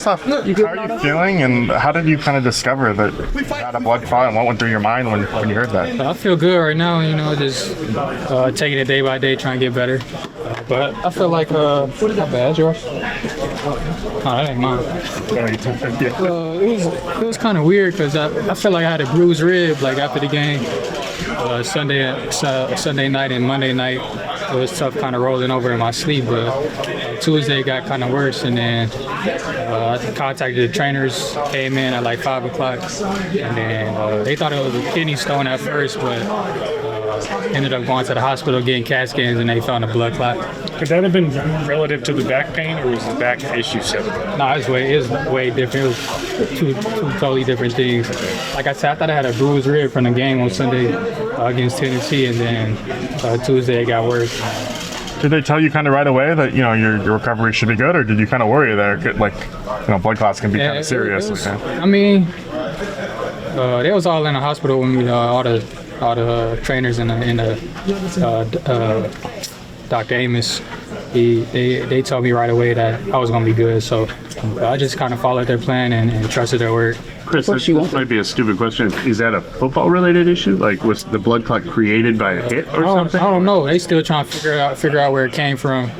How are you feeling, and how did you kind of discover that you had a blood clot, and what went through your mind when you heard that? I feel good right now, just taking it day by day, trying to get better. But I feel like, not bad, yours? Oh, that ain't mine. It was kind of weird because I felt like I had a bruised rib like after the game. Sunday night and Monday night, it was tough kind of rolling over in my sleep, but Tuesday got kind of worse, and then I contacted the trainers, came in at like 5 o'clock, and then they thought it was a kidney stone at first, but ended up going to the hospital getting CAT scans, and they found a blood clot. Could that have been relative to the back pain, or was the back issue separate? No, it was way different. It was two totally different things. Like I said, I thought I had a bruised rib from the game on Sunday against Tennessee, and then Tuesday it got worse. Did they tell you kind of right away that your recovery should be good, or did you kind of worry there? Like, blood clots can be kind of serious. They was all in the hospital with me. All the trainers and Dr. Amos. They told me right away that I was gonna be good. So I just kind of followed their plan and trusted their word. Chris, this might be a stupid question. Is that a football-related issue? Like, was the blood clot created by a hit or something? I don't know. They still trying to figure out where it came from.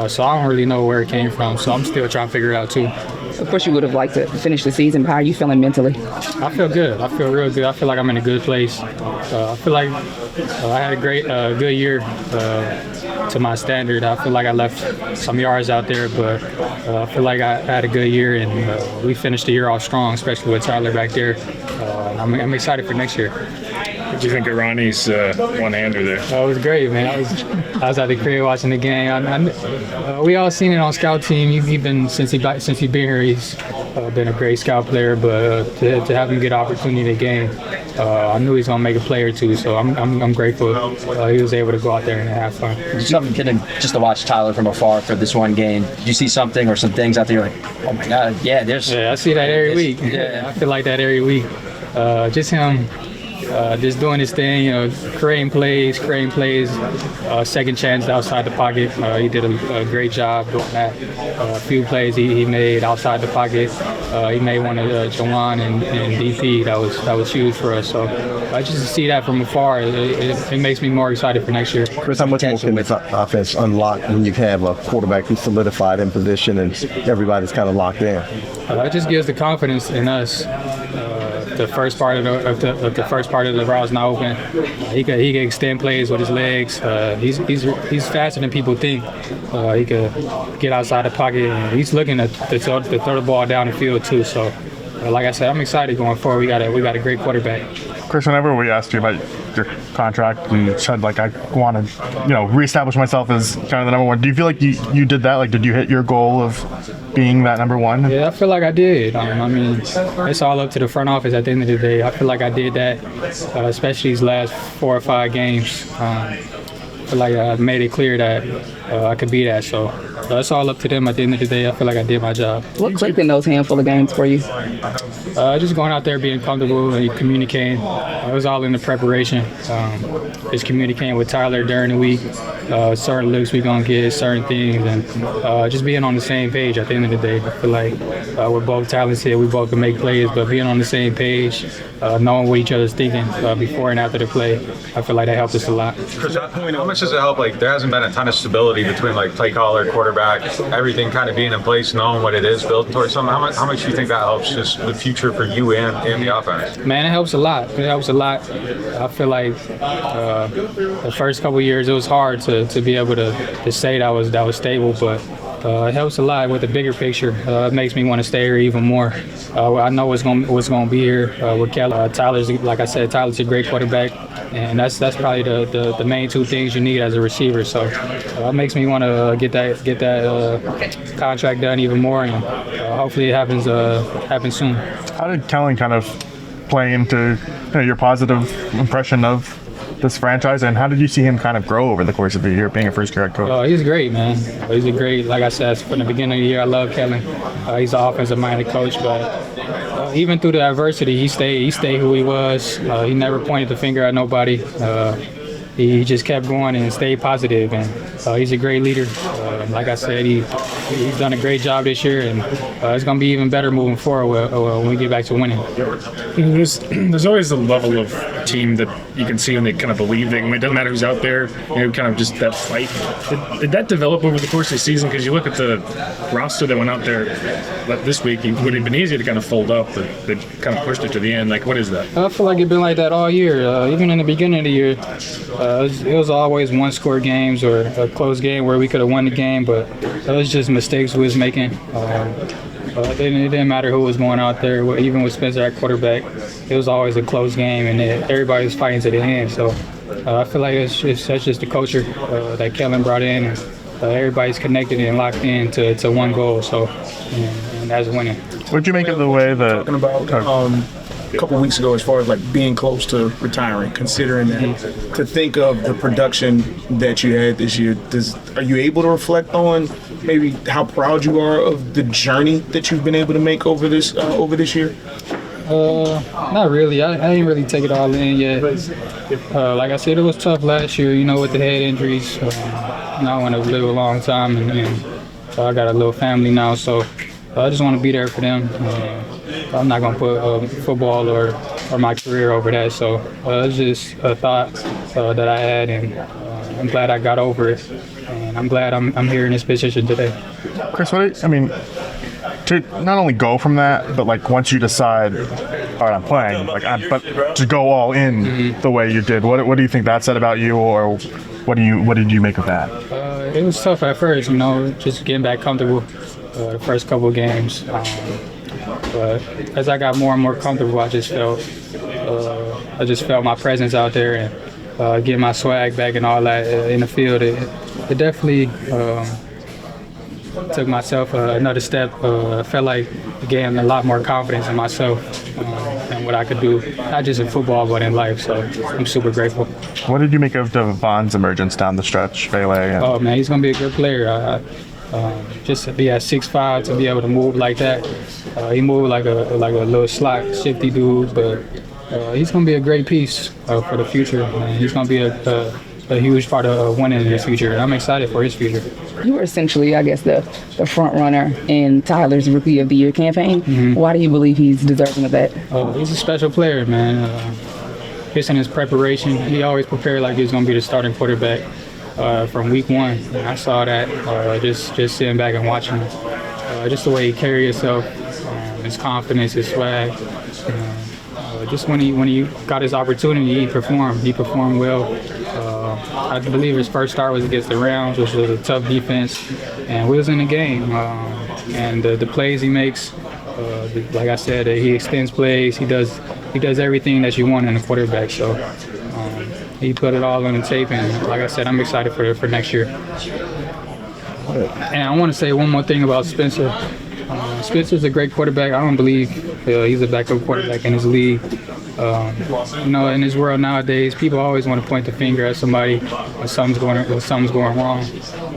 So I don't really know where it came from. So I'm still trying to figure it out too. Of course, you would have liked to finish the season. How are you feeling mentally? I feel good. I feel real good. I feel like I'm in a good place. I feel like I had a good year to my standard. I feel like I left some yards out there, but I feel like I had a good year, and we finished the year off strong, especially with Tyler back there. I'm excited for next year. What do you think of Ronnie's one-hander there? It was great, man. I was at the crib watching the game. We all seen it on scout team. He's been since he's been here. He's been a great scout player, but to have him get opportunity in the game, I knew he's gonna make a play or two. So I'm grateful he was able to go out there and have fun. Something getting just to watch Tyler from afar for this one game. Did you see something or some things out there like, oh my God, yeah, there's. Yeah, I see that every week. Yeah, I feel like that every week. Just him. Just doing his thing, creating plays, second chance outside the pocket. He did a great job doing that. A few plays he made outside the pocket. He made one of Jawan and DP that was huge for us. So just to see that from afar, it makes me more excited for next year. Chris, how much more can this offense unlock when you have a quarterback who's solidified in position and everybody's kind of locked in? It just gives the confidence in us. The first part of the route's not open. He can extend plays with his legs. He's faster than people think. He could get outside the pocket. And he's looking to throw the ball down the field too. So, like I said, I'm excited going forward. We got a great quarterback. Chris, whenever we asked you about your contract, you said I want to reestablish myself as kind of the number one. Do you feel like you did that? Like, did you hit your goal of being that number one? Yeah, I feel like I did. It's all up to the front office at the end of the day. I feel like I did that, especially these last 4 or 5 games. I feel like I made it clear that I could be that. So it's all up to them at the end of the day. I feel like I did my job. What clicked in those handful of games for you? Just going out there, being comfortable and communicating. It was all in the preparation. Just communicating with Tyler during the week, certain looks we're going to get, certain things, and just being on the same page at the end of the day. I feel like we're both talented, we both can make plays, but being on the same page, knowing what each other's thinking before and after the play, I feel like that helped us a lot. Chris, how much does it help? Like, there hasn't been a ton of stability between play caller, quarterback, everything kind of being in place, knowing what it is, building towards something. How much do you think that helps just the future for you and the offense? Man, it helps a lot. It helps a lot. I feel like the first couple of years it was hard to be able to say that was stable, but it helps a lot with the bigger picture. It makes me want to stay here even more. I know what's going to be here with Kellen. Tyler's, like I said, Tyler's a great quarterback, and that's probably the main 2 things you need as a receiver. So it makes me want to get that contract done even more, and hopefully it happens soon. How did Kellen kind of play into your positive impression of this franchise, and how did you see him kind of grow over the course of the year being a first-year head coach? He's great, man. He's a great, like I said, from the beginning of the year, I love Kellen. He's an offensive-minded coach, but even through the adversity, he stayed who he was. He never pointed the finger at nobody. he just kept going and stayed positive, and he's a great leader. Like I said, he's done a great job this year, and it's going to be even better moving forward when we get back to winning. There's always a level of team that you can see when they kind of believe it doesn't matter who's out there, kind of just that fight. Did that develop over the course of the season? Because you look at the roster that went out there this week, it would have been easier to kind of fold up, but they kind of pushed it to the end. Like, what is that? I feel like it's been like that all year. Even in the beginning of the year, it was always one-score games or a close game where we could have won the game, but it was just mistakes we was making. It didn't matter who was going out there. Even with Spencer at quarterback, it was always a close game, and everybody was fighting to the end. So I feel like that's just the culture that Kellen brought in. And, everybody's connected and locked in to one goal. So, and that's winning. What'd you make of the way that talking about a couple weeks ago as far as like being close to retiring, considering that, to think of the production that you had this year, are you able to reflect on maybe how proud you are of the journey that you've been able to make over this year? Not really. I didn't really take it all in yet. Like I said, it was tough last year, with the head injuries. I want to live a long time, and I got a little family now, so I just want to be there for them. I'm not going to put football or my career over that, so it's just a thought that I had, and I'm glad I got over it, and I'm glad I'm here in this position today. Chris, to not only go from that, but like once you decide, all right, I'm playing, but to go all in the way you did, what do you think that said about you, or what did you make of that? It was tough at first, just getting back comfortable the first couple of games. But as I got more and more comfortable, I just felt my presence out there and getting my swag back and all that in the field. It definitely took myself another step. I felt like gained a lot more confidence in myself and what I could do, not just in football, but in life. So I'm super grateful. What did you make of Devon's emergence down the stretch, Vele? Oh, man, he's going to be a good player. Just to be at 6'5", to be able to move like that. He moved like a little slot, shifty dude, but he's going to be a great piece for the future. And he's going to be a huge part of winning in his future. And I'm excited for his future. You were essentially, I guess, the front runner in Tyler's Rookie of the Year campaign. Mm-hmm. Why do you believe he's deserving of that? He's a special player, man. Just in his preparation, he always prepared like he was going to be the starting quarterback from week one. And I saw that just sitting back and watching him. Just the way he carried himself, his confidence, his swag. Just when he got his opportunity, he performed. He performed well. I believe his first start was against the Rams, which was a tough defense, and we was in the game. And the plays he makes, like I said, he extends plays. He does everything that you want in a quarterback. So he put it all on the tape, and like I said, I'm excited for next year. And I want to say one more thing about Spencer. Spencer's a great quarterback. I don't believe he's a backup quarterback in his league. In this world nowadays, people always want to point the finger at somebody when something's going wrong.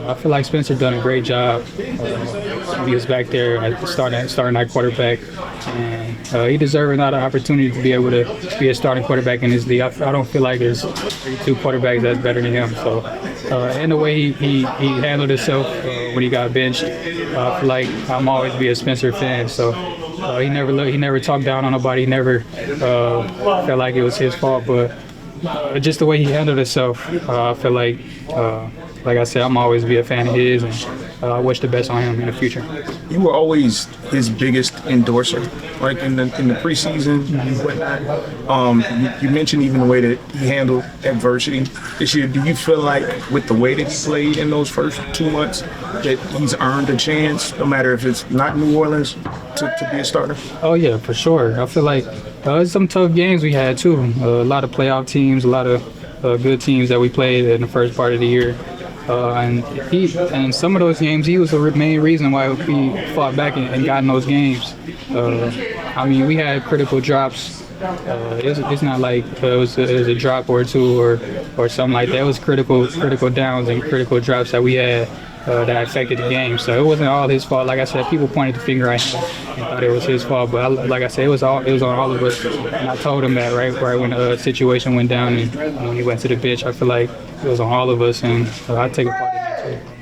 I feel like Spencer done a great job. He was back there at starting at quarterback, and he deserves another opportunity to be able to be a starting quarterback in his league. I don't feel like there's two quarterbacks that's better than him. So, and the way he handled himself when he got benched, I feel like I'm always be a Spencer fan. So. He never talked down on nobody. He never felt like it was his fault, but just the way he handled himself, I feel like I said, I'm always be a fan of his, and I wish the best on him in the future. You were always his biggest endorser, like in the preseason and whatnot. You mentioned even the way that he handled adversity this year. Do you feel like with the way that he played in those first 2 months that he's earned a chance, no matter if it's not New Orleans, to be a starter? Oh yeah, for sure. I feel like some tough games we had too. A lot of playoff teams, a lot of good teams that we played in the first part of the year. And some of those games, he was the main reason why we fought back and got in those games. We had critical drops. It's not like it was a drop or two or something like that. It was critical downs and critical drops that we had. that affected the game. So it wasn't all his fault. Like I said, people pointed the finger at him and thought it was his fault. But like I said, it was on all of us. And I told him that right when the situation went down and when he went to the bench, I feel like it was on all of us, and I take a part in that too.